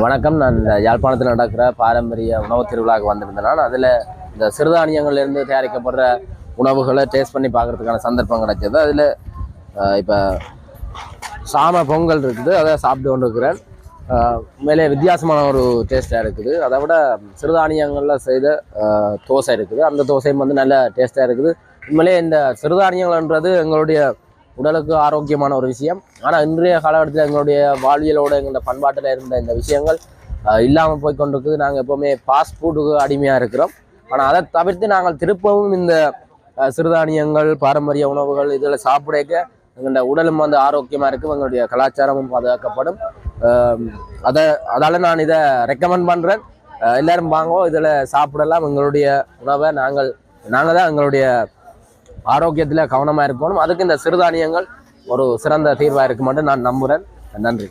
வணக்கம். நான் இந்த யாழ்ப்பாணத்தில் நடக்கிற பாரம்பரிய உணவு திருவிழாவுக்கு வந்திருந்தேன். அதில் இந்த சிறுதானியங்கள்லேருந்து தயாரிக்கப்படுற உணவுகளை டேஸ்ட் பண்ணி பார்க்குறதுக்கான சந்தர்ப்பம் கிடைச்சது. அதில் இப்போ சாம பொங்கல் இருக்குது, அதை சாப்பிட்டு கொண்டு இருக்கிறேன். மேலே வித்தியாசமான ஒரு டேஸ்ட்டாக இருக்குது. அதை விட சிறுதானியங்களில் செய்த தோசை இருக்குது, அந்த தோசையும் வந்து நல்ல டேஸ்ட்டாக இருக்குது. உண்மையிலே இந்த சிறுதானியங்கள்ன்றது எங்களுடைய உடலுக்கு ஆரோக்கியமான ஒரு விஷயம். ஆனால் இன்றைய காலகட்டத்தில் எங்களுடைய வாழ்வியலோடு எங்களோட பண்பாட்டில் இருந்த இந்த விஷயங்கள் இல்லாமல் போய் கொண்டிருக்குது. நாங்கள் எப்போவுமே ஃபாஸ்ட் ஃபுட்டுக்கு அடிமையாக இருக்கிறோம். ஆனால் அதை தவிர்த்து நாங்கள் திருப்பவும் இந்த சிறுதானியங்கள், பாரம்பரிய உணவுகள் இதில் சாப்பிடக்க எங்களோட உடலும் வந்து ஆரோக்கியமாக இருக்கும், எங்களுடைய கலாச்சாரமும் பாதுகாக்கப்படும். அதால் நான் இதை ரெக்கமெண்ட் பண்ணுறேன். எல்லோரும் வாங்குவோம், இதில் சாப்பிடலாம். எங்களுடைய உணவை நாங்கள் தான் எங்களுடைய ஆரோக்கியத்தில் கவனமாக இருக்கணும். அதுக்கு இந்த சிறுதானியங்கள் ஒரு சிறந்த தீர்வாக இருக்குமான்னு நான் நம்புகிறேன். நன்றி.